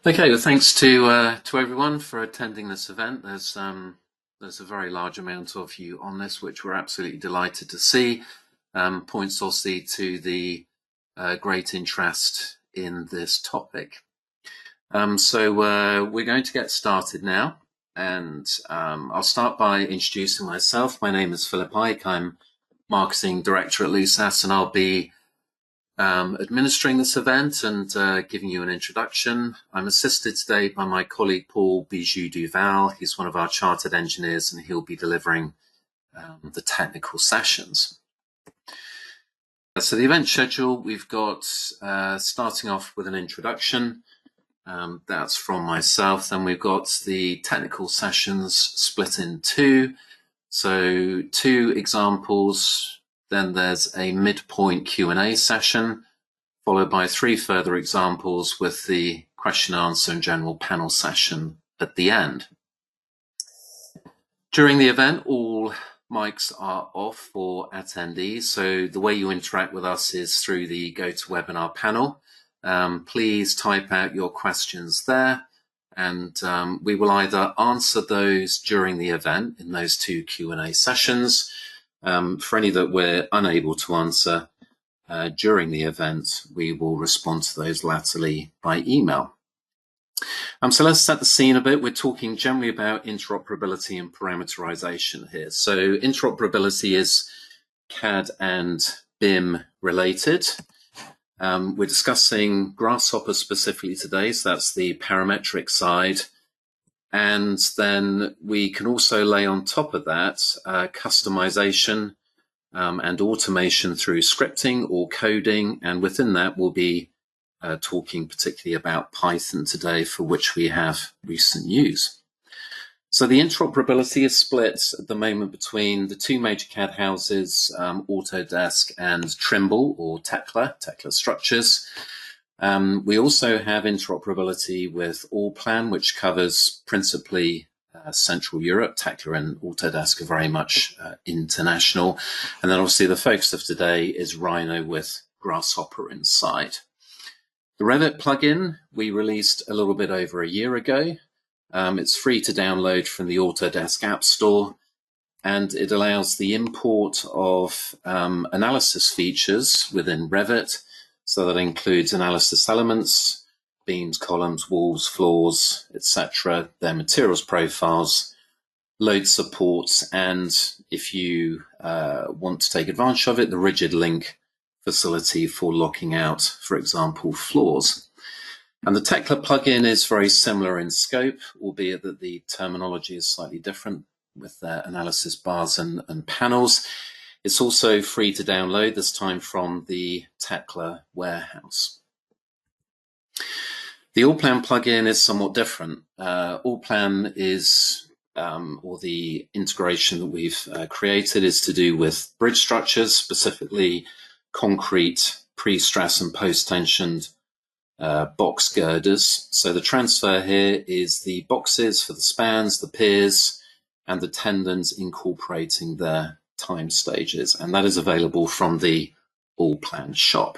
Okay, well, thanks to everyone for attending this event. There's a very large amount of you on this, which we're absolutely delighted to see. Points obviously to the great interest in this topic. So we're going to get started now, and I'll start by introducing myself. My name is Philip Ike. I'm Marketing Director at LUSAS, and I'll be administering this event and giving you an introduction. I'm assisted today by my colleague Paul Bijou-Duval. He's one of our chartered engineers, and he'll be delivering the technical sessions. So the event schedule, we've got starting off with an introduction. That's from myself. Then we've got the technical sessions split in two. So 2 examples. Then there's a midpoint Q&A session, followed by 3 further examples with the question answer and general panel session at the end. During the event, all mics are off for attendees. So the way you interact with us is through the GoToWebinar panel. Please type out your questions there, and we will either answer those during the event in those 2 Q&A sessions. For any that we're unable to answer during the event, we will respond to those latterly by email. So let's set the scene a bit. We're talking generally about interoperability and parameterization here. So interoperability is CAD and BIM related. We're discussing Grasshopper specifically today, so that's the parametric side. And then we can also lay on top of that customization and automation through scripting or coding. And within that, we'll be talking particularly about Python today, for which we have recent news. So the interoperability is split at the moment between the 2 major CAD houses, Autodesk and Trimble or Tekla Structures. We also have interoperability with Allplan, which covers principally Central Europe. Tekla and Autodesk are very much international. And then obviously the focus of today is Rhino with Grasshopper inside. The Revit plugin we released a little bit over a year ago. It's free to download from the Autodesk App Store, and it allows the import of analysis features within Revit. So that includes analysis elements, beams, columns, walls, floors, etc., their materials profiles, load supports, and if you want to take advantage of it, the rigid link facility for locking out, for example, floors. And the Tekla plugin is very similar in scope, albeit that the terminology is slightly different with their analysis bars and panels. It's also free to download, this time from the Tekla warehouse. The Allplan plugin is somewhat different. Allplan is, or the integration that we've created is to do with bridge structures, specifically concrete, pre-stress and post-tensioned box girders. So the transfer here is the boxes for the spans, the piers, and the tendons incorporating their time stages, and that is available from the Allplan shop.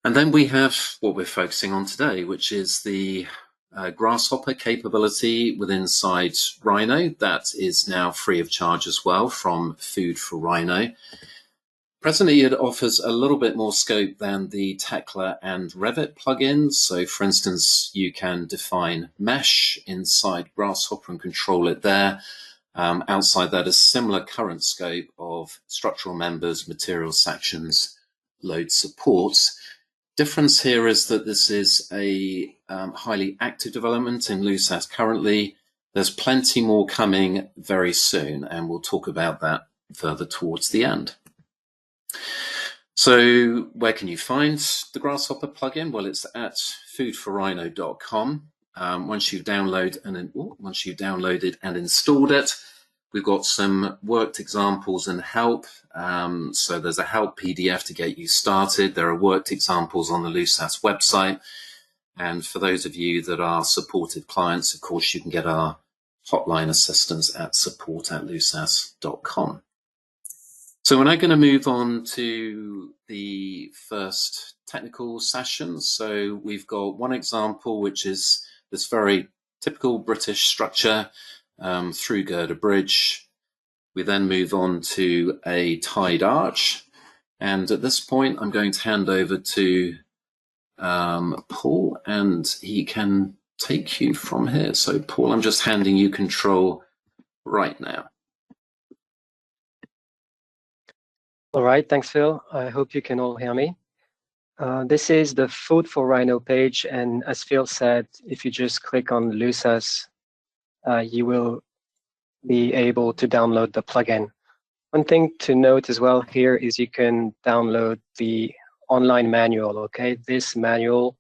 And then we have what we're focusing on today, which is the Grasshopper capability within inside Rhino. That is now free of charge as well from Food for Rhino. Presently, it offers a little bit more scope than the Tekla and Revit plugins. So for instance, you can define mesh inside Grasshopper and control it there. Outside that is similar current scope of structural members, material sections, load supports. Difference here is that this is a highly active development in LUSAS currently. There's plenty more coming very soon, and we'll talk about that further towards the end. So where can you find the Grasshopper plugin? Well, it's at foodforrhino.com. Once you've downloaded and installed it, we've got some worked examples and help. So there's a help PDF to get you started. There are worked examples on the LUSAS website. And for those of you that are supported clients, of course, you can get our hotline assistance at support@lusas.com. So we're now going to move on to the first technical sessions. So we've got one example, which is this very typical British structure through girder bridge. We then move on to a tied arch. And at this point, I'm going to hand over to Paul, and he can take you from here. So Paul, I'm just handing you control right now. All right, thanks, Phil. I hope you can all hear me. This is the Food for Rhino page, and as Phil said, if you just click on LUSAS, you will be able to download the plugin. One thing to note as well here is you can download the online manual, okay? This manual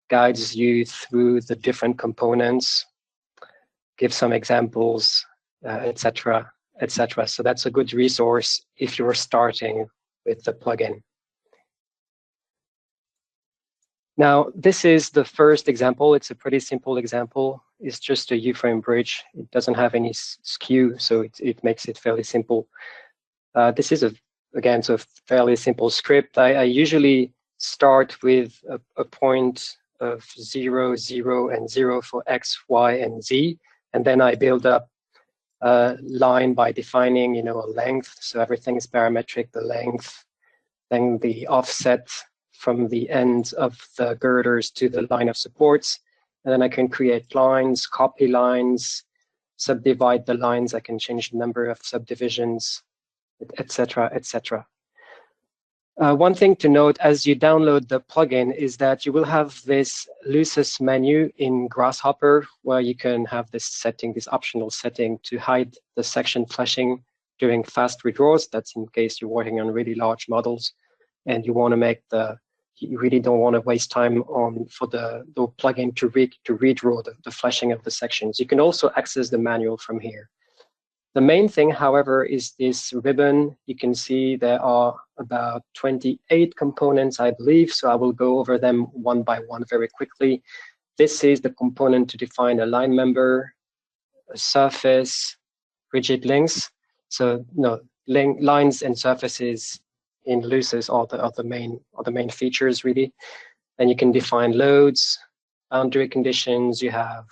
guides you through the different components, gives some examples, etc., etc. So that's a good resource if you're starting with the plugin. Now, this is the first example. It's a pretty simple example. It's just a U-frame bridge. It doesn't have any skew, so it makes it fairly simple. This is, again, a fairly simple script. I usually start with a point of 0, 0, and 0 for X, Y, and Z, and then I build up a line by defining, a length. So everything is parametric, the length, then the offset from the end of the girders to the line of supports. And then I can create lines, copy lines, subdivide the lines. I can change the number of subdivisions, etc., etc. One thing to note as you download the plugin is that you will have this LUSAS menu in Grasshopper where you can have this setting, this optional setting to hide the section flashing during fast redraws. That's in case you're working on really large models and you want to make you really don't want to waste time for the plugin to redraw the flashing of the sections. You can also access the manual from here. The main thing, however, is this ribbon. You can see there are about 28 components, I believe, so I will go over them one by one very quickly. This is the component to define a line member, a surface, rigid links. So lines and surfaces in LUSAS are the main features, really. And you can define loads, boundary conditions, you have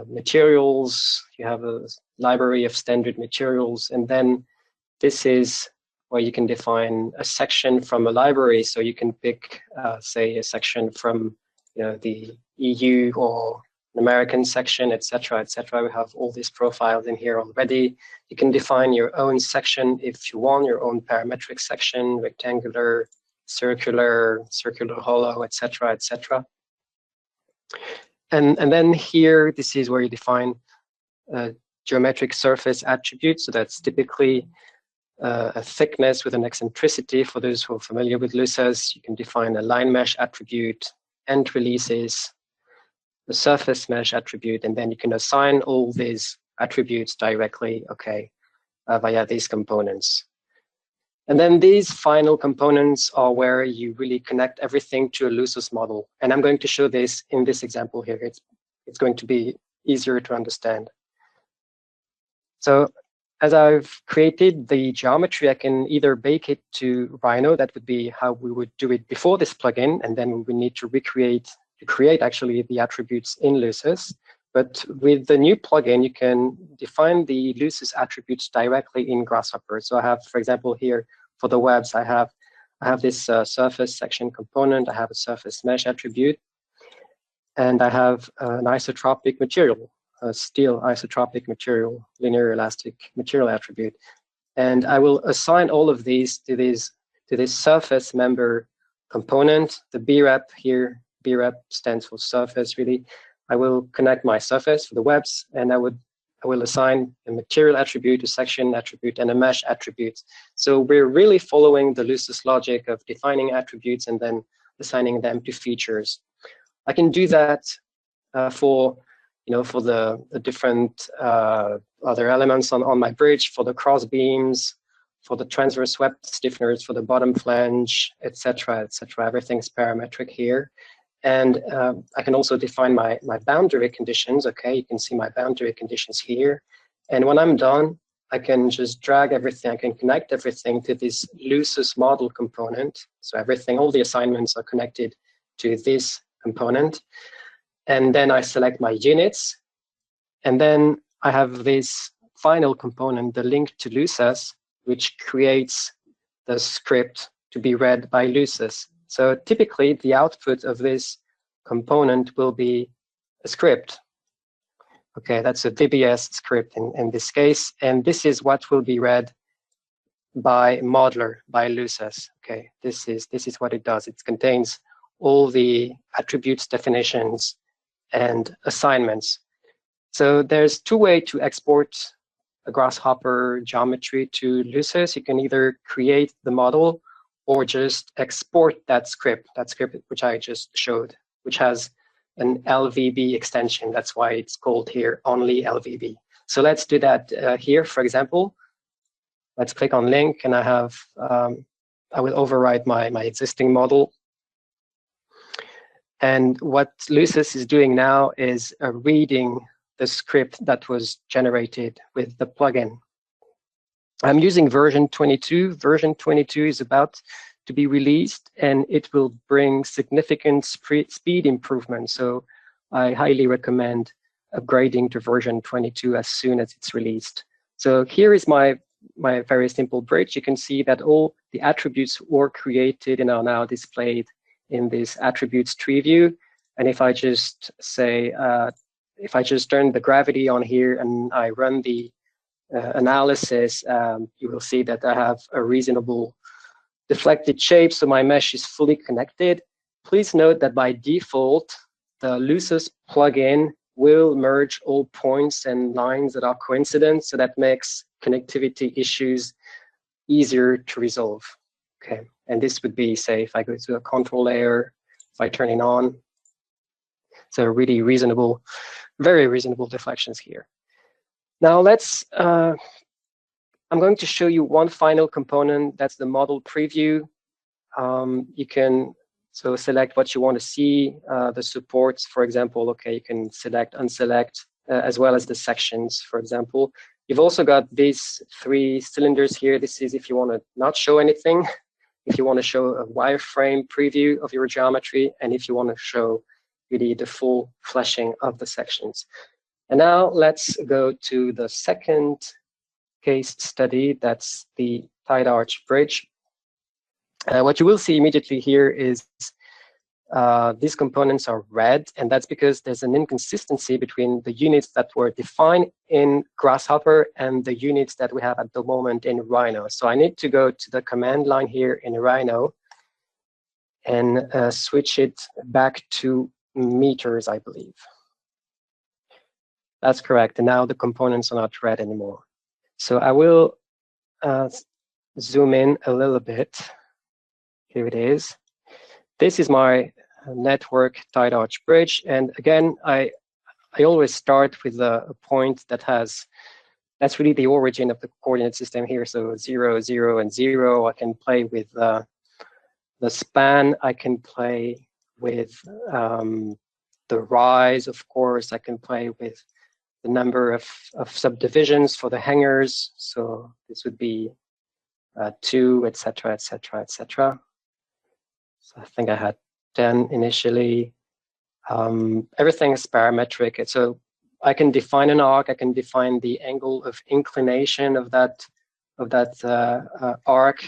materials, you have a library of standard materials, and then this is where you can define a section from a library. So you can pick, say, a section from the EU or an American section, etc., etc. We have all these profiles in here already. You can define your own section if you want, your own parametric section, rectangular, circular, hollow, etc., etc. And then here, this is where you define geometric surface attributes. So that's typically a thickness with an eccentricity. For those who are familiar with LUSAS, you can define a line mesh attribute, end releases, the surface mesh attribute, and then you can assign all these attributes directly, via these components. And then these final components are where you really connect everything to a LUSAS model. And I'm going to show this in this example here. It's going to be easier to understand. So as I've created the geometry, I can either bake it to Rhino. That would be how we would do it before this plugin. And then we would need to create actually the attributes in LUSAS. But with the new plugin, you can define the LUSAS attributes directly in Grasshopper. So I have, for example, here for the webs, I have this surface section component. I have a surface mesh attribute, and I have an isotropic material, a steel isotropic material, linear elastic material attribute. And I will assign all of these to this surface member component. The BREP here, BREP stands for surface, really. I will connect my surface for the webs, and I will assign a material attribute, a section attribute, and a mesh attribute. So we're really following the LUSAS logic of defining attributes and then assigning them to features. I can do that for the different other elements on my bridge, for the cross beams, for the transverse web stiffeners, for the bottom flange, etc., etc. Everything's parametric here. And I can also define my boundary conditions. You can see my boundary conditions here. And when I'm done, I can just drag everything, I can connect everything to this LUSAS model component. So everything, all the assignments are connected to this component. And then I select my units. And then I have this final component, the link to LUSAS, which creates the script to be read by LUSAS. So typically the output of this component will be a script. Okay, that's a VBS script in this case, and this is what will be read by Modeler, by LUSAS. Okay, this is what it does. It contains all the attributes, definitions, and assignments. So there's two ways to export a Grasshopper geometry to LUSAS. You can either create the model or just export that script which I just showed, which has an LVB extension. That's why it's called here only LVB. So let's do that here, for example. Let's click on link, and I have I will overwrite my existing model. And what LUSAS is doing now is reading the script that was generated with the plugin. I'm using version 22. Version 22 is about to be released, and it will bring significant speed improvement. So I highly recommend upgrading to version 22 as soon as it's released. So here is my very simple bridge. You can see that all the attributes were created and are now displayed in this attributes tree view. And if I just say, if I just turn the gravity on here and I run the analysis, you will see that I have a reasonable deflected shape, so my mesh is fully connected. Please note that by default, the LUSAS plugin will merge all points and lines that are coincident, so that makes connectivity issues easier to resolve. Okay, and this would be, say, if I go to a control layer, if I turn it on, so really reasonable, very reasonable deflections here. Now let's, I'm going to show you one final component, that's the model preview. You can select what you want to see, the supports, for example. Okay, you can select, unselect, as well as the sections, for example. You've also got these 3 cylinders here. This is if you want to not show anything, if you want to show a wireframe preview of your geometry, and if you want to show really the full fleshing of the sections. And now let's go to the second case study, that's the tied arch bridge. What you will see immediately here is these components are red, and that's because there's an inconsistency between the units that were defined in Grasshopper and the units that we have at the moment in Rhino. So I need to go to the command line here in Rhino and switch it back to meters, I believe. That's correct, and now the components are not red anymore. So I will zoom in a little bit. Here it is. This is my network tied arch bridge, and again, I always start with a point that has, that's really the origin of the coordinate system here. So 0, 0, and 0. I can play with the span. I can play with the rise, of course. I can play with the number of subdivisions for the hangers. So this would be 2, etc., etc., etc. So I think I had 10 initially. Everything is parametric. So I can define an arc. I can define the angle of inclination of that arc.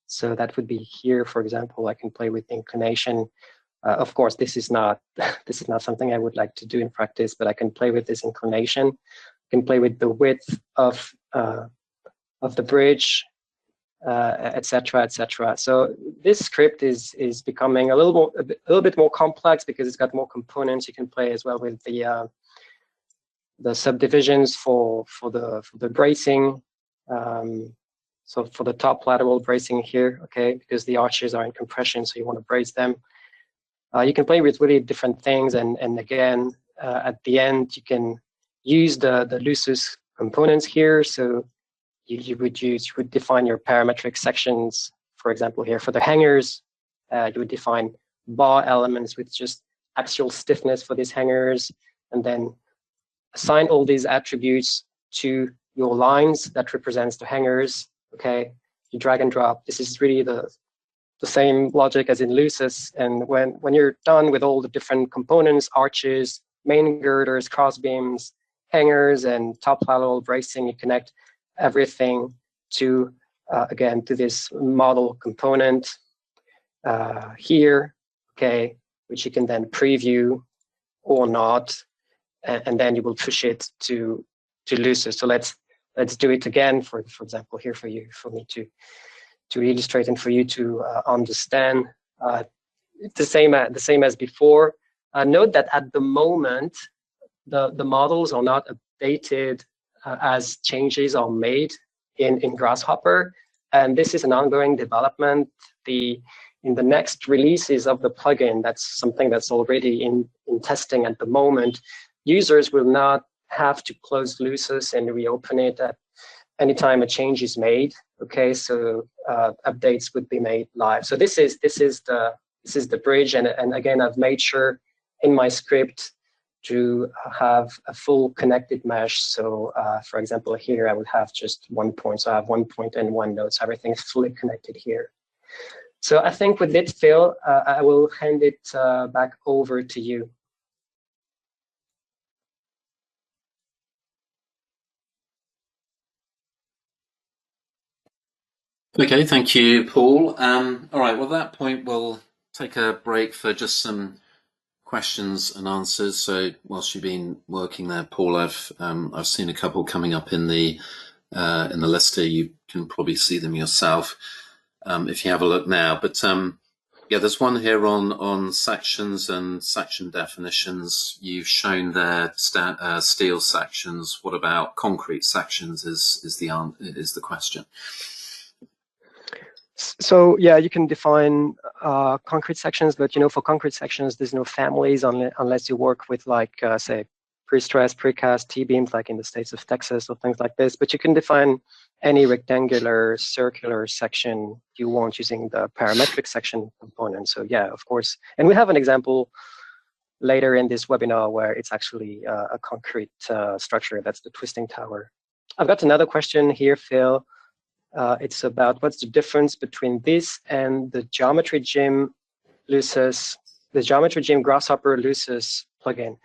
So that would be here, for example. I can play with inclination. Of course, this is not something I would like to do in practice, but I can play with this inclination. I can play with the width of the bridge, etc., etc. So this script is becoming a little bit more complex because it's got more components. You can play as well with the subdivisions for the bracing. So for the top lateral bracing here, okay, because the arches are in compression, so you want to brace them. You can play with really different things, and again, at the end, you can use the LUSAS components here. So you would define your parametric sections, for example, here for the hangers. You would define bar elements with just axial stiffness for these hangers, and then assign all these attributes to your lines that represents the hangers. Okay, you drag and drop. This is really the same logic as in LUSAS. And when you're done with all the different components, arches, main girders, crossbeams, hangers, and top lateral bracing, you connect everything to, again, to this model component here, okay, which you can then preview or not, and then you will push it to LUSAS. So let's do it again, for example, here for me to illustrate and for you to understand. The same as before. Note that at the moment, the models are not updated as changes are made in Grasshopper, and this is an ongoing development. In the next releases of the plugin, that's something that's already in testing at the moment, users will not have to close LUSAS and reopen it at any time a change is made. Okay, so updates would be made live. So this is the bridge, and again, I've made sure in my script to have a full connected mesh. So for example, here I would have just 1 point. So I have 1 point and 1 node. So everything is fully connected here. So I think with it, Phil, I will hand it back over to you. Okay, thank you, Paul. All right, well, at that point, we'll take a break for just some questions and answers. So whilst you've been working there, Paul, I've seen a couple coming up in the list here. You can probably see them yourself if you have a look now. But yeah, there's one here on sections and section definitions. You've shown there steel sections. What about concrete sections? Is the question. So yeah, you can define concrete sections, but for concrete sections, there's no families unless you work with say pre-stressed, precast T-beams, like in the states of Texas or things like this. But you can define any rectangular, circular section you want using the parametric section component. So yeah, of course, and we have an example later in this webinar where it's actually a concrete structure. That's the twisting tower. I've got another question here, Phil. It's about what's the difference between this and the Geometry Gym LUSAS, the Geometry Gym Grasshopper LUSAS plugin.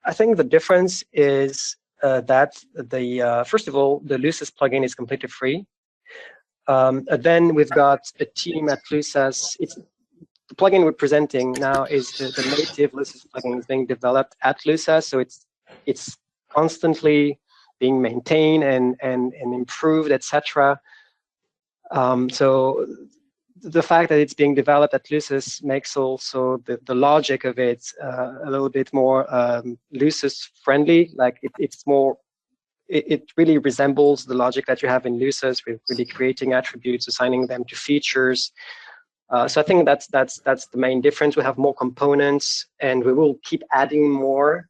I think the difference is that first of all, the LUSAS plugin is completely free. Then we've got a team at LUSAS. The plugin we're presenting now is the native LUSAS plugin is being developed at LUSAS, so it's constantly being maintained and improved, etc. So the fact that it's being developed at LUSAS makes also the logic of it a little bit more LUSAS friendly. Like it's more, it really resembles the logic that you have in LUSAS with really creating attributes, assigning them to features. So I think that's the main difference. We have more components, and we will keep adding more.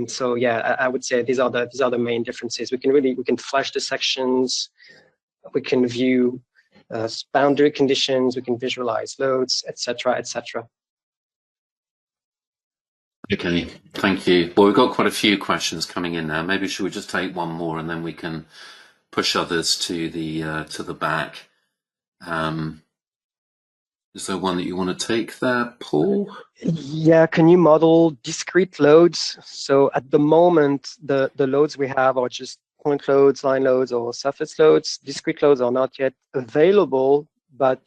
So yeah, I would say these are the main differences. We can flash the sections, we can view boundary conditions, we can visualize loads, etc., etc. Okay, thank you. Well, we've got quite a few questions coming in now. Maybe should we just take one more and then we can push others to the back. Is there one that you want to take there, Paul? Yeah, can you model discrete loads? So at the moment, the loads we have are just point loads, line loads, or surface loads. Discrete loads are not yet available, but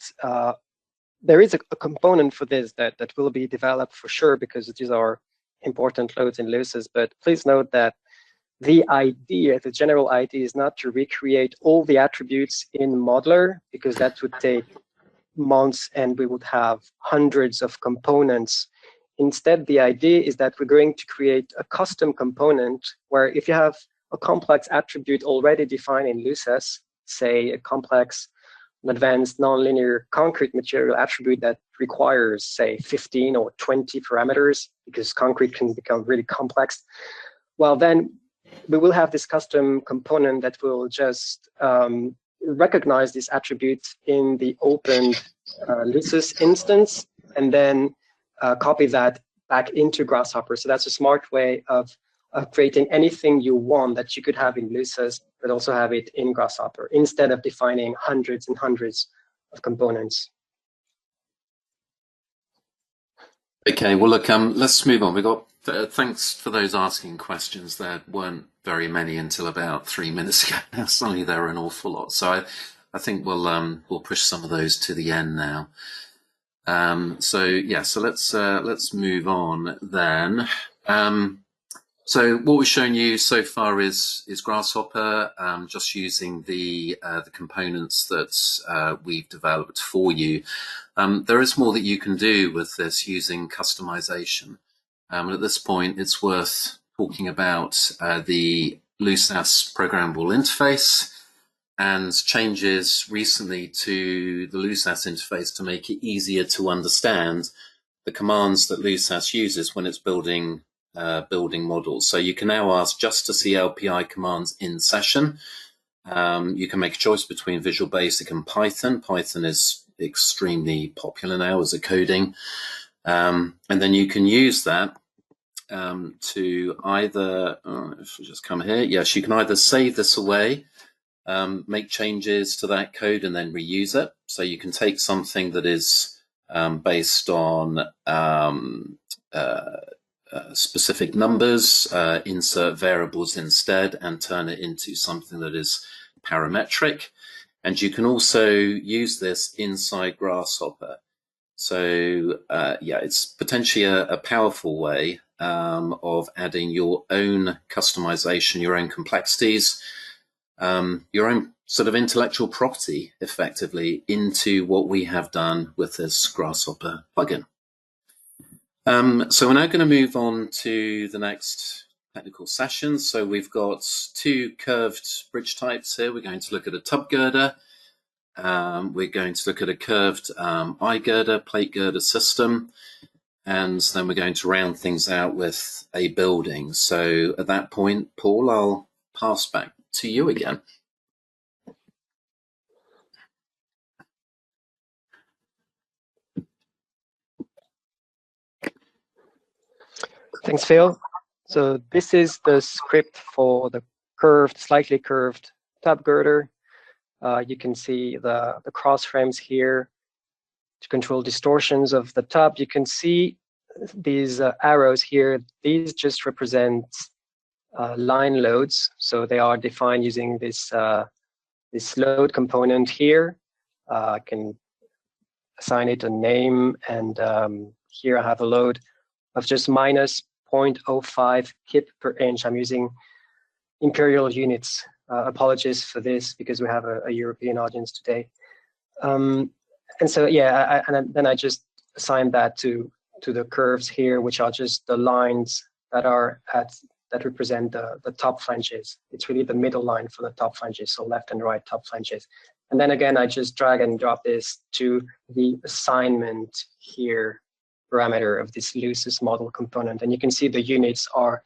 there is a component for this that will be developed for sure, because these are important loads in LUSAS. But please note that the general idea is not to recreate all the attributes in Modeler, because that would take months and we would have hundreds of components. Instead, the idea is that we're going to create a custom component where if you have a complex attribute already defined in LUSAS, say a complex, advanced nonlinear concrete material attribute that requires, say, 15 or 20 parameters, because concrete can become really complex, well, then we will have this custom component that will just recognize this attribute in the opened LUSAS instance, and then copy that back into Grasshopper. So that's a smart way of of creating anything you want that you could have in LUSAS, but also have it in Grasshopper, instead of defining hundreds and hundreds of components. Okay, well, look, let's move on. We got thanks for those asking questions. There weren't very many until about 3 minutes ago. Now suddenly there are an awful lot. So I think we'll push some of those to the end now. So yeah, so let's move on then. So what we've shown you so far is Grasshopper, just using the components that we've developed for you. There is more that you can do with this using customization. And at this point, it's worth talking about the LUSAS programmable interface and changes recently to the LUSAS interface to make it easier to understand the commands that LUSAS uses when it's building models. So you can now ask just to see LPI commands in session. You can make a choice between Visual Basic and Python. Python is extremely popular now as a coding. And then you can use that to either, if we just come here, yes, you can either save this away, make changes to that code and then reuse it. So you can take something that is based on specific numbers, insert variables instead, and turn it into something that is parametric. And you can also use this inside Grasshopper. So yeah, it's potentially a powerful way of adding your own customization, your own complexities, your own sort of intellectual property, effectively, into what we have done with this Grasshopper plugin. So we're now going to move on to the next technical session. So we've got two curved bridge types here. We're going to look at a tub girder. We're going to look at a curved eye girder, plate girder system. And then we're going to round things out with a building. So at that point, Paul, I'll pass back to you again. Thanks, Phil. So this is the script for the curved, slightly curved tub girder. You can see the cross frames here to control distortions of the tub. You can see these arrows here. These just represent line loads. So they are defined using this load component here. I can assign it a name, and here I have a load of just minus 0.05 kip per inch. I'm using imperial units. Apologies for this because we have a European audience today. And so yeah, then I just assign that to the curves here, which are just the lines that are that represent the top flanges. It's really the middle line for the top flanges, so left and right top flanges. And then again, I just drag and drop this to the assignment here parameter of this LUSAS model component. And you can see the units are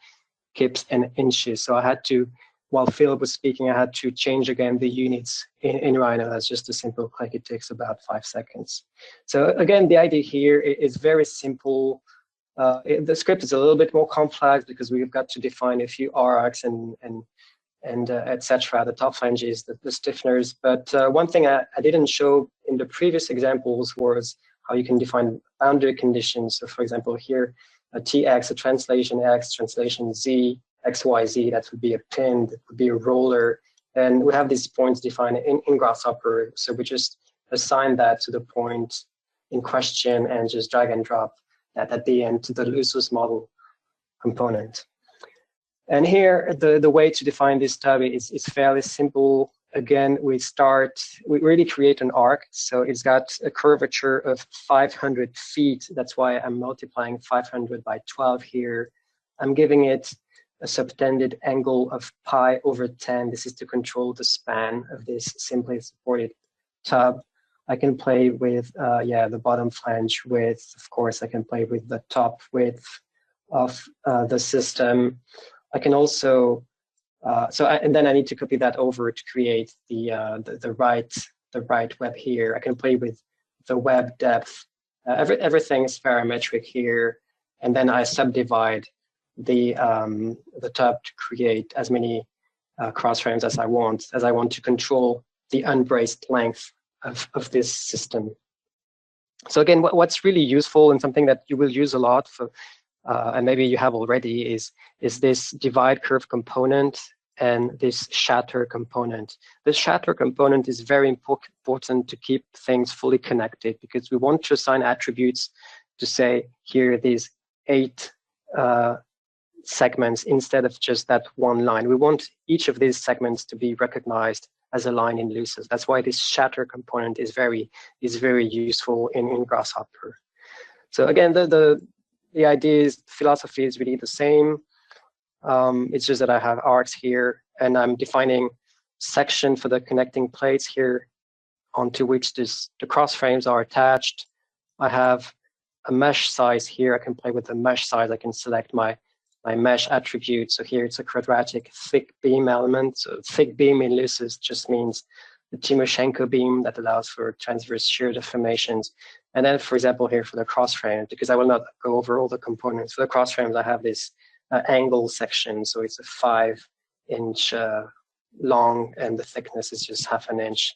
kips and inches. So I had to, while Phil was speaking, I had to change again the units in Rhino. That's just a simple click. It takes about 5 seconds. So again, the idea here is very simple. The script is a little bit more complex because we've got to define a few arcs and etc. The top flanges, the stiffeners. But one thing I didn't show in the previous examples was how you can define boundary conditions. So for example, here, a TX, a translation X, translation Z, XYZ, that would be a pin, that would be a roller. And we have these points defined in Grasshopper. So we just assign that to the point in question and just drag and drop that at the end to the LUSAS model component. And here, the way to define this tub is fairly simple. Again, we really create an arc. So it's got a curvature of 500 feet. That's why I'm multiplying 500 by 12 here. I'm giving it a subtended angle of pi over 10. This is to control the span of this simply supported tub. I can play with, the bottom flange width. Of course, I can play with the top width of the system. I can also, and then I need to copy that over to create the right web here. I can play with the web depth. Everything is parametric here, and then I subdivide the tub to create as many cross frames as I want to control the unbraced length of this system. So again, what's really useful and something that you will use a lot for, and maybe you have already, is this divide curve component and this shatter component. This shatter component is very important to keep things fully connected, because we want to assign attributes to say here these 8 segments instead of just that one line. We want each of these segments to be recognized as a line in LUSAS. That's why this shatter component is very useful in Grasshopper. So again, the idea is, philosophy is really the same. It's just that I have arcs here, and I'm defining section for the connecting plates here onto which the cross frames are attached. I have a mesh size here. I can play with the mesh size. I can select my mesh attribute. So here it's a quadratic thick beam element. So thick beam in LUSAS just means the Timoshenko beam that allows for transverse shear deformations. And then, for example, here for the cross frame, because I will not go over all the components. For the cross frames, I have this angle section. So it's a 5-inch long, and the thickness is just 1/2 inch.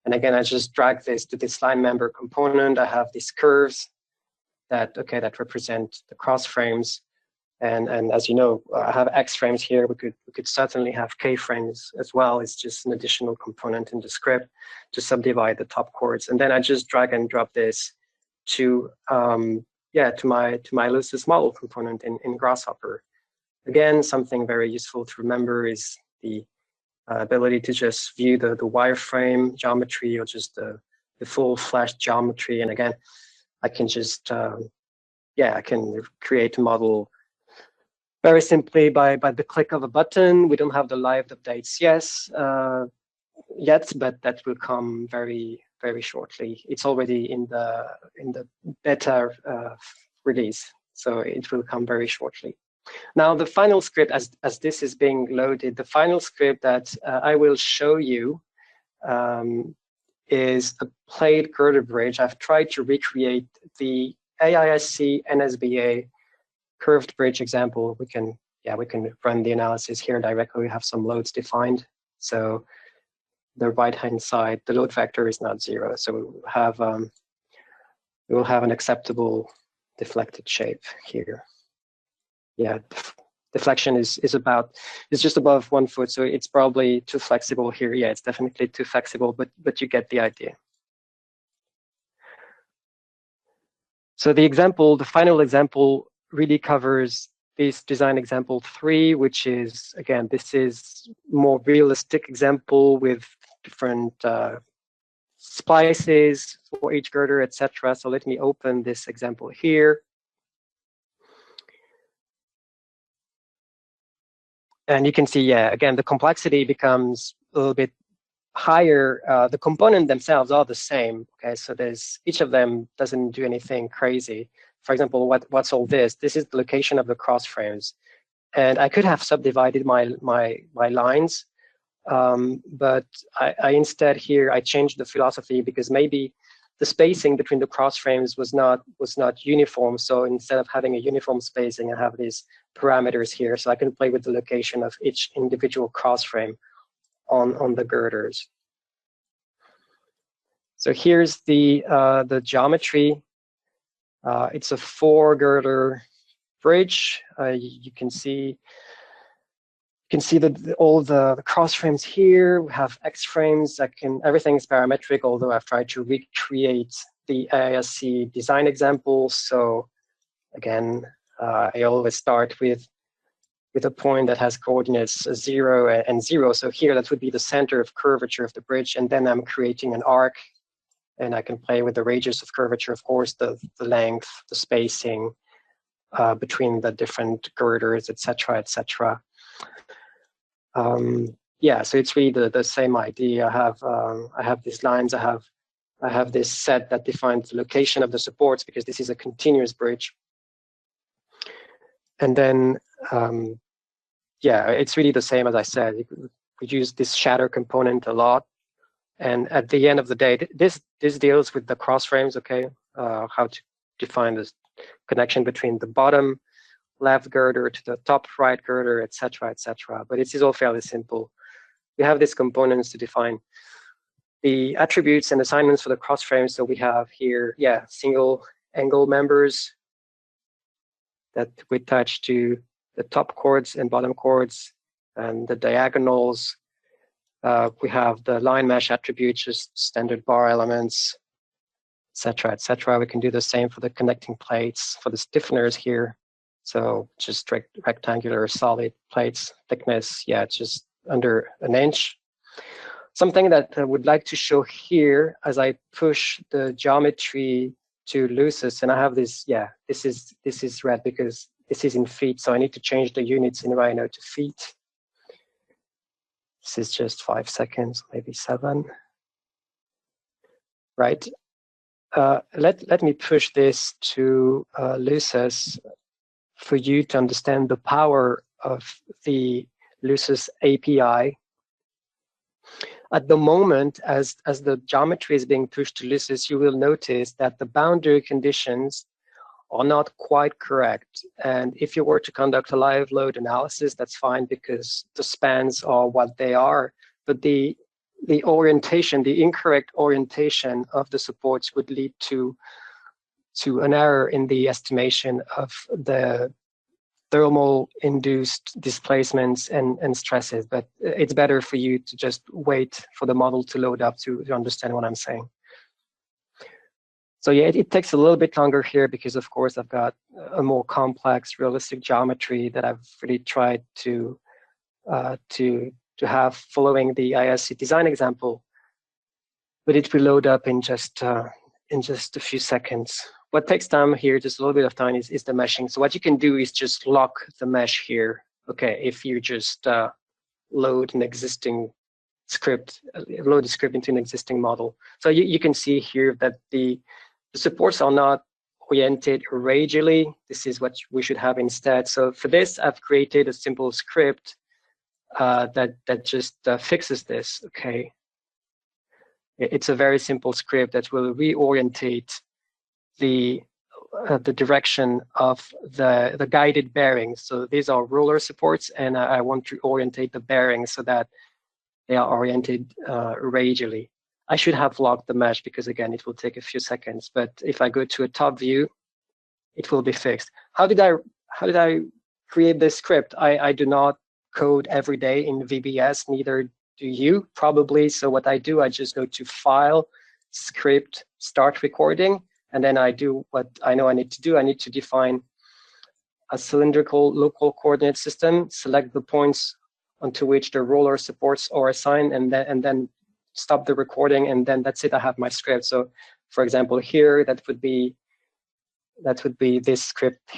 And again, I just drag this to this line member component. I have these curves that represent the cross frames. And as you know, I have X frames here. We could certainly have K frames as well. It's just an additional component in the script to subdivide the top chords. And then I just drag and drop this to my LUSAS model component in Grasshopper. Again, something very useful to remember is the ability to just view the wireframe geometry, or just the full flash geometry. And again, I can just I can create a model very simply by the click of a button. We don't have the live updates yet, but that will come very shortly. It's already in the beta release, so it will come very shortly. Now, the final script, as this is being loaded, the final script that I will show you is a plate girder bridge. I've tried to recreate the AISC NSBA curved bridge example. We can run the analysis here directly. We have some loads defined. So the right-hand side, the load vector is not 0. So we will have an acceptable deflected shape here. Yeah, deflection is just above 1 foot. So it's probably too flexible here. Yeah, it's definitely too flexible, but you get the idea. So the final example really covers this design example 3, which is, again, this is more realistic example with different splices for each girder, etc. So let me open this example here. And you can see, again, the complexity becomes a little bit higher. The components themselves are the same. Okay, so each of them doesn't do anything crazy. For example, what's all this? This is the location of the cross frames, and I could have subdivided my lines, but I instead here I changed the philosophy, because maybe the spacing between the cross frames was not uniform. So instead of having a uniform spacing, I have these parameters here, so I can play with the location of each individual cross frame on the girders. So here's the geometry. It's a 4-girder bridge. You can see all the cross frames here. We have X frames. Everything is parametric, although I've tried to recreate the AISC design example. So again, I always start with a point that has coordinates 0 and 0. So here that would be the center of curvature of the bridge, and then I'm creating an arc. And I can play with the radius of curvature, of course, the length, the spacing between the different girders, etc., etc. So it's really the same idea. I have these lines. I have this set that defines the location of the supports, because this is a continuous bridge. And then, it's really the same as I said. We use this shatter component a lot. And at the end of the day, this deals with the cross frames, okay? How to define this connection between the bottom left girder to the top right girder, etc., etc. But it is all fairly simple. We have these components to define the attributes and assignments for the cross frames. So we have here, yeah, single angle members that we attach to the top chords and bottom chords, and the diagonals. We have the line mesh attributes, just standard bar elements, etc., etc. We can do the same for the connecting plates, for the stiffeners here. So just rectangular solid plates, thickness, yeah, just under an inch. Something that I would like to show here as I push the geometry to LUSAS, and I have this, yeah, this is red because this is in feet, so I need to change the units in Rhino to feet. This is just 5 seconds, maybe 7. Right. Let me push this to LUSAS for you to understand the power of the LUSAS API. At the moment, as the geometry is being pushed to LUSAS, you will notice that the boundary conditions are not quite correct. And if you were to conduct a live load analysis, that's fine because the spans are what they are. But the orientation, the incorrect orientation of the supports would lead to an error in the estimation of the thermal induced displacements and stresses. But it's better for you to just wait for the model to load up to understand what I'm saying. So yeah, it takes a little bit longer here because of course I've got a more complex realistic geometry that I've really tried to have following the ISC design example, but it will load up in just a few seconds. What takes time here, just a little bit of time, is the meshing. So what you can do is just lock the mesh here. Okay, if you just load an existing script, load the script into an existing model. So you can see here that the supports are not oriented radially. This is what we should have instead. So for this, I've created a simple script that just fixes this. Okay, it's a very simple script that will reorientate the direction of the guided bearings. So these are roller supports, and I want to orientate the bearings so that they are oriented radially. I should have locked the mesh because again, it will take a few seconds. But if I go to a top view, it will be fixed. How did I create this script? I do not code every day in VBS, neither do you probably. So what I do, I just go to File, Script, Start Recording, and then I do what I know I need to do. I need to define a cylindrical local coordinate system, select the points onto which the roller supports are assigned, and then stop the recording, and then that's it. I have my script. So, for example, here that would be this script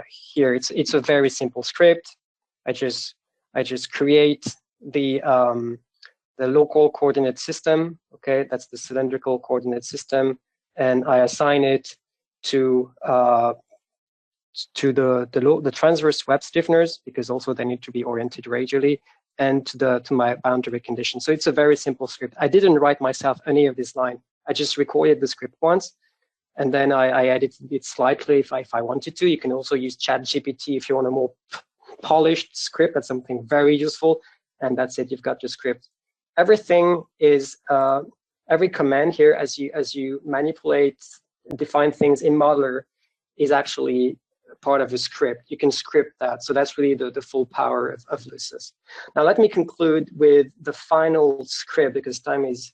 here. It's a very simple script. I just create the local coordinate system. Okay, that's the cylindrical coordinate system, and I assign it to the transverse web stiffeners, because also they need to be oriented radially, and to my boundary condition. So it's a very simple script. I didn't write myself any of this line. I just recorded the script once, and then I edited it slightly if I wanted to. You can also use ChatGPT if you want a more polished script. That's something very useful, and that's it. You've got your script. Everything is every command here, as you manipulate, define things in Modeler, is actually part of the script. You can script that. So that's really the full power of LUSAS. Now let me conclude with the final script, because time is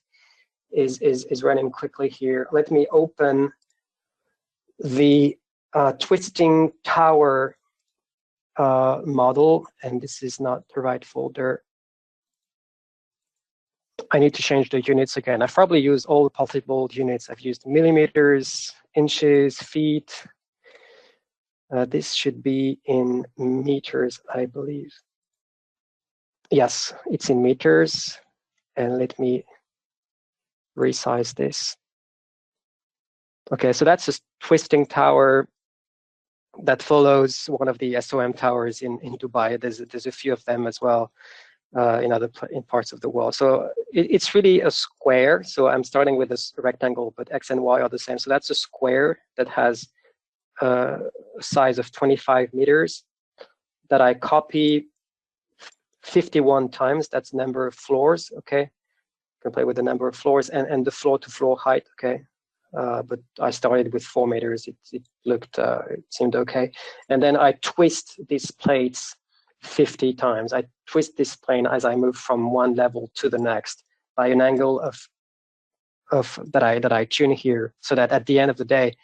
running quickly here. Let me open the twisting tower model, and this is not the right folder. I need to change the units again. I've probably used all the possible units. I've used millimeters, inches, feet. This should be in meters, I believe. Yes, it's in meters. And let me resize this. Okay, so that's a twisting tower that follows one of the SOM towers in Dubai. There's a few of them as well in parts of the world. So it's really a square. So I'm starting with this rectangle, but X and Y are the same. So that's a square that has a size of 25 meters. that I copy 51 times. That's the number of floors, okay? You can play with the number of floors and the floor-to-floor height, okay? But I started with 4 meters. It seemed okay. And then I twist these plates 50 times. I twist this plane as I move from one level to the next by an angle of that I tune here, so that at the end of the day,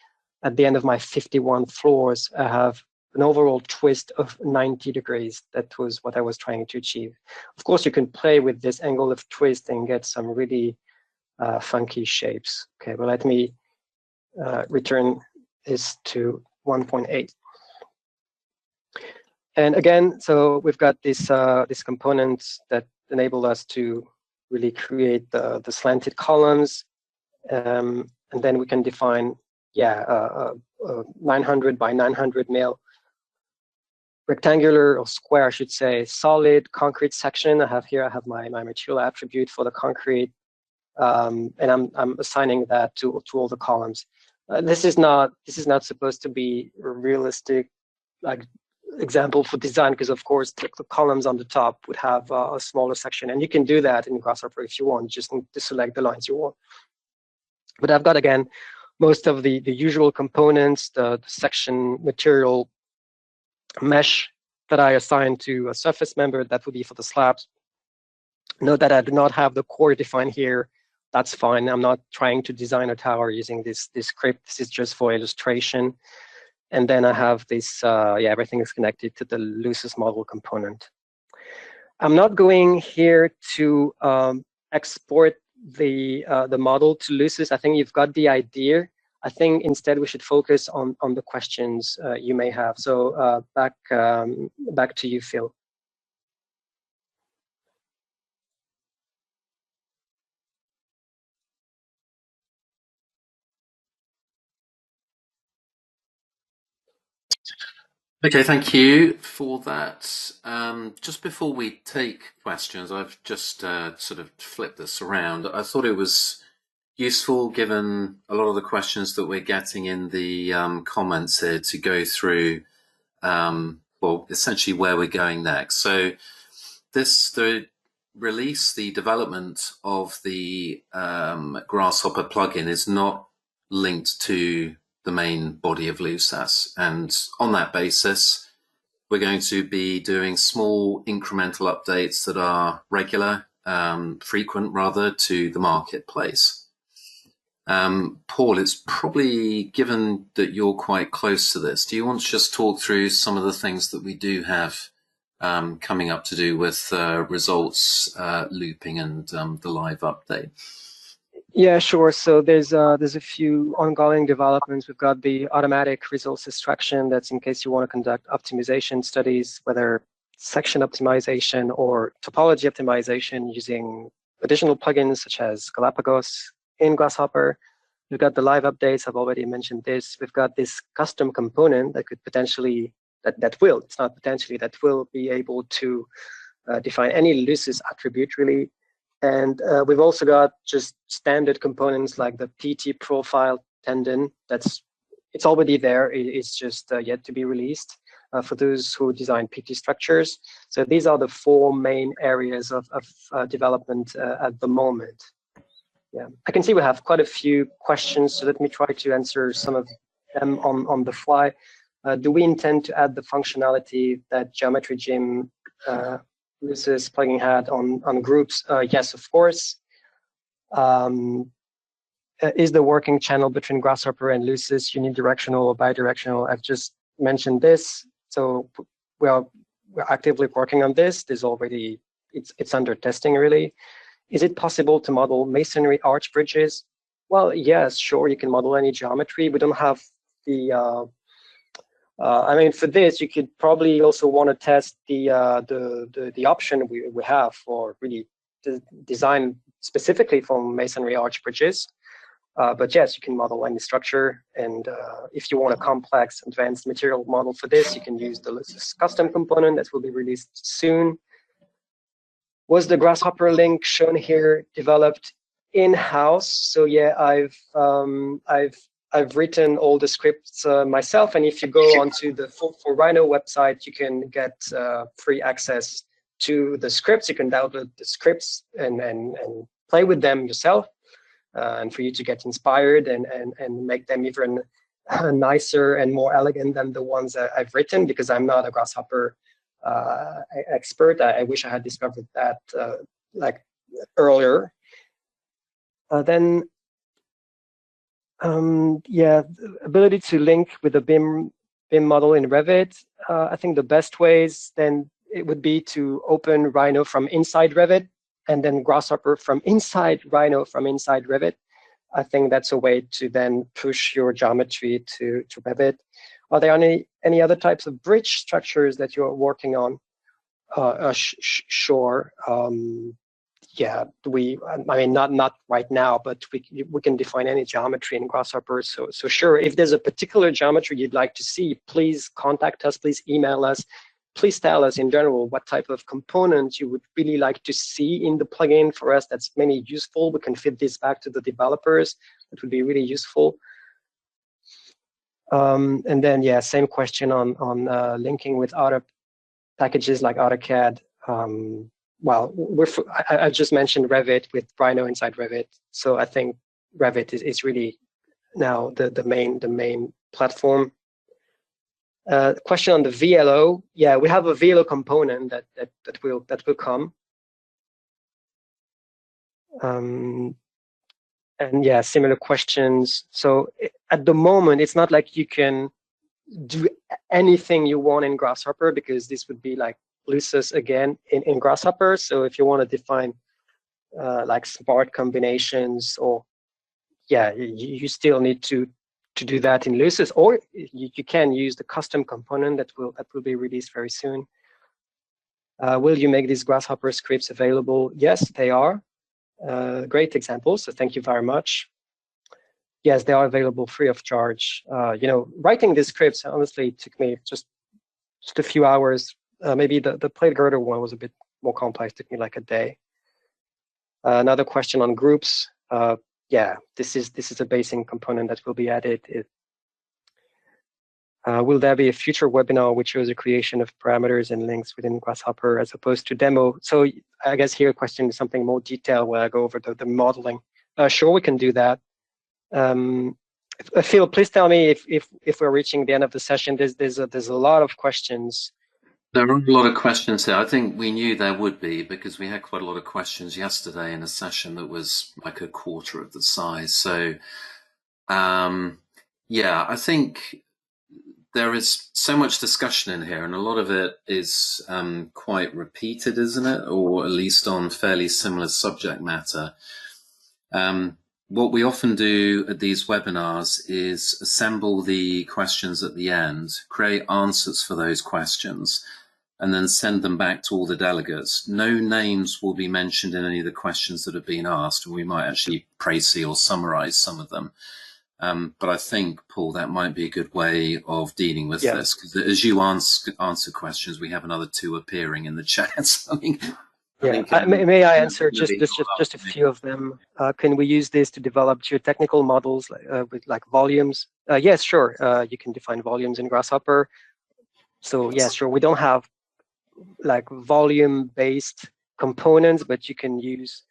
at the end of my 51 floors, I have an overall twist of 90 degrees. That was what I was trying to achieve. Of course, you can play with this angle of twist and get some really funky shapes. Okay, well, let me return this to 1.8. And again, so we've got this components that enable us to really create the slanted columns, and then we can define, 900 by 900 mil rectangular or square, I should say, solid concrete section. I have my material attribute for the concrete, and I'm assigning that to all the columns. This is not supposed to be a realistic example for design, because of course the columns on the top would have a smaller section, and you can do that in Grasshopper if you want. You just need to select the lines you want. But I've got, again, most of the usual components, the section material mesh that I assign to a surface member. That would be for the slabs. Note that I do not have the core defined here. That's fine. I'm not trying to design a tower using this script. This is just for illustration. And then I have this, everything is connected to the LUSAS model component. I'm not going here to export the model to LUSAS. I think you've got the idea. I think instead we should focus on the questions you may have. So back to you, Phil. Okay, thank you for that. Just before we take questions, I've just sort of flipped this around. I thought it was useful, given a lot of the questions that we're getting in the comments here, to go through, well, essentially where we're going next. So the development of the Grasshopper plugin is not linked to the main body of LUSAS. And on that basis, we're going to be doing small incremental updates that are regular, frequent rather, to the marketplace. Paul, it's probably, given that you're quite close to this, do you want to just talk through some of the things that we do have coming up to do with results looping and the live update? Yeah, sure. So there's a few ongoing developments. We've got the automatic results extraction. That's in case you want to conduct optimization studies, whether section optimization or topology optimization using additional plugins such as Galapagos in Grasshopper. We've got the live updates. I've already mentioned this. We've got this custom component that could potentially, that will be able to define any LUSAS attribute, really. And we've also got just standard components like the PT profile tendon. It's already there. It's just yet to be released for those who design PT structures. So these are the 4 main areas of development at the moment. Yeah, I can see we have quite a few questions, so let me try to answer some of them on the fly. Do we intend to add the functionality that Geometry Gym LUSAS plugin had on groups? Yes, of course. Is the working channel between Grasshopper and LUSAS unidirectional or bidirectional? I've just mentioned this. So we're actively working on this. There's already, it's under testing, really. Is it possible to model masonry arch bridges? Well, yes, sure, you can model any geometry. We don't have the I mean, for this, you could probably also want to test the option we have for really design specifically for masonry arch bridges. But yes, you can model any structure. And if you want a complex advanced material model for this, you can use the LUSAS custom component that will be released soon. Was the Grasshopper link shown here developed in-house? So yeah, I've I've written all the scripts myself, and if you go onto the for Rhino website, you can get free access to the scripts. You can download the scripts and play with them yourself, and for you to get inspired and make them even nicer and more elegant than the ones that I've written, because I'm not a Grasshopper expert. I wish I had discovered that like earlier. Then yeah, the ability to link with the BIM model in Revit. I think the best ways then it would be to open Rhino from inside Revit, and then Grasshopper from inside Rhino from inside Revit. I think that's a way to then push your geometry to Revit. Are there any other types of bridge structures that you're working on? Sure. Yeah, I mean, not right now, but we can define any geometry in Grasshopper. So sure, if there's a particular geometry you'd like to see, please contact us, please email us, please tell us in general what type of components you would really like to see in the plugin. For us, that's mainly useful. We can feed this back to the developers. That would be really useful. And then, yeah, same question on linking with other packages like AutoCAD. Well, I just mentioned Revit with Rhino inside Revit. So I think Revit is really now the main platform. Question on the VLO. Yeah, we have a VLO component that will come. And yeah, similar questions. So at the moment, it's not like you can do anything you want in Grasshopper, because this would be like LUSAS again in Grasshopper. So if you want to define like smart combinations, or yeah, you still need to do that in LUSAS, or you can use the custom component that will be released very soon. Will you make these Grasshopper scripts available? Yes, they are. Great example. So thank you very much. Yes, they are available free of charge. You know, writing these scripts honestly took me just a few hours. Maybe the plate girder one was a bit more complex, took me like a day. Another question on groups. Yeah, this is a basing component that will be added. Will there be a future webinar which shows the creation of parameters and links within Grasshopper as opposed to demo? So I guess here question is something more detailed where I go over the modeling. Sure, we can do that. Phil, please tell me if we're reaching the end of the session. There's a lot of questions. There are a lot of questions here. I think we knew there would be, because we had quite a lot of questions yesterday in a session that was like a quarter of the size. So, yeah, I think there is so much discussion in here, and a lot of it is quite repeated, isn't it? Or at least on fairly similar subject matter. What we often do at these webinars is assemble the questions at the end, create answers for those questions, and then send them back to all the delegates. No names will be mentioned in any of the questions that have been asked, and we might actually précis or summarize some of them. But I think, Paul, that might be a good way of dealing with this, because as you answer questions, we have another 2 appearing in the chat. I mean, yeah, may I answer just a few of them? Can we use this to develop geotechnical models with like volumes? Yes, sure. You can define volumes in Grasshopper. So yeah, sure. We don't have like volume-based components, but you can use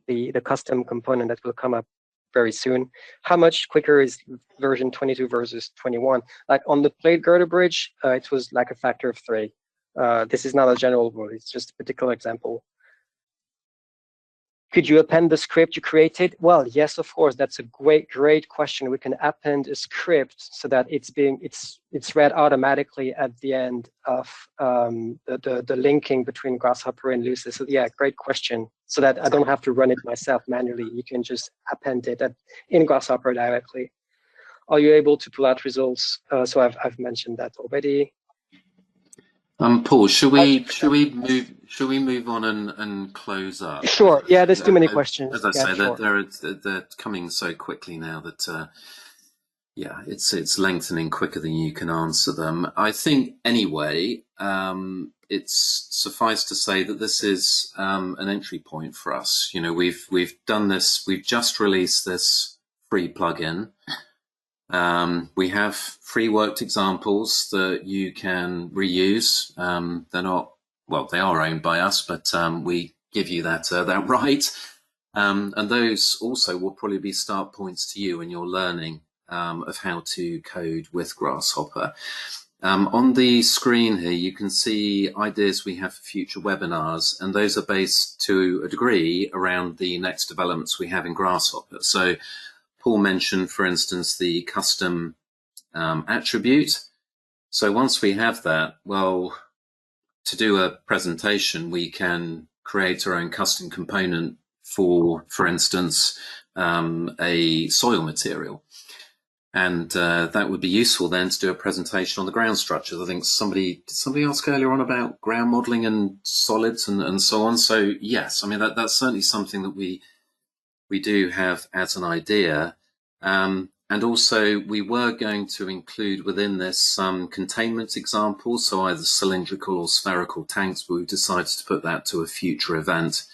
the custom component that will come up very soon. How much quicker is version 22 versus 21? Like on the plate girder bridge, it was like a factor of 3. This is not a general rule. It's just a particular example. Could you append the script you created? Well, yes, of course. That's a great question. We can append a script so that it's read automatically at the end of the linking between Grasshopper and LUSAS. So yeah, great question. So that I don't have to run it myself manually. You can just append it in Grasshopper directly. Are you able to pull out results? So I've mentioned that already. Paul, should we move on and close up? Sure. Yeah, there's too many questions. As I say, sure. they're coming so quickly now that yeah, it's lengthening quicker than you can answer them. I think anyway, it's suffice to say that this is an entry point for us. You know, we've done this. We've just released this free plugin. We have free worked examples that you can reuse. They're not, well, they are owned by us, but we give you that right. And those also will probably be start points to you in your learning of how to code with Grasshopper. On the screen here, you can see ideas we have for future webinars, and those are based to a degree around the next developments we have in Grasshopper. So Paul mentioned, for instance, the custom attribute. So once we have that, well, to do a presentation, we can create our own custom component for instance, a soil material. And that would be useful then to do a presentation on the ground structures. I think somebody ask earlier on about ground modeling and solids and so on. So yes, I mean, that's certainly something that we do have as an idea. And also we were going to include within this some containment examples, so either cylindrical or spherical tanks, but we've decided to put that to a future event.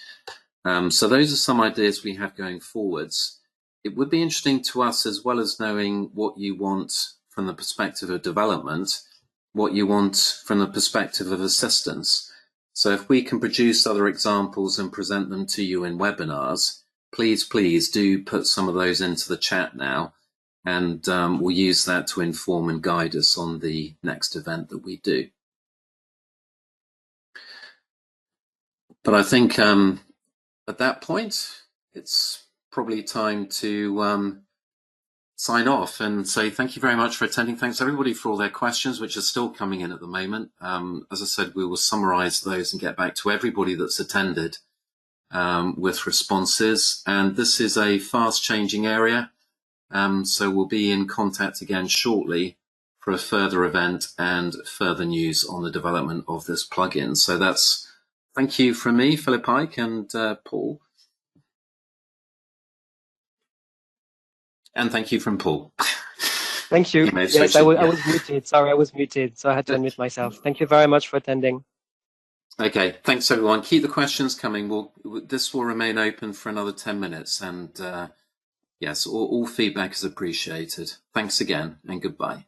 So those are some ideas we have going forwards. It would be interesting to us, as well as knowing what you want from the perspective of development, what you want from the perspective of assistance. So if we can produce other examples and present them to you in webinars, please do put some of those into the chat now, and we'll use that to inform and guide us on the next event that we do. But I think at that point, it's probably time to sign off and say thank you very much for attending. Thanks everybody for all their questions, which are still coming in at the moment. As I said, we will summarize those and get back to everybody that's attended with responses. And this is a fast changing area. So we'll be in contact again shortly for a further event and further news on the development of this plugin. So that's thank you from me, Philip Pike, and Paul. And thank you from Paul. Thank you. Yes, I was muted. Sorry, I was muted, so I had to unmute myself. Thank you very much for attending. Okay, thanks everyone. Keep the questions coming. This will remain open for another 10 minutes, and yes, all feedback is appreciated. Thanks again, and goodbye.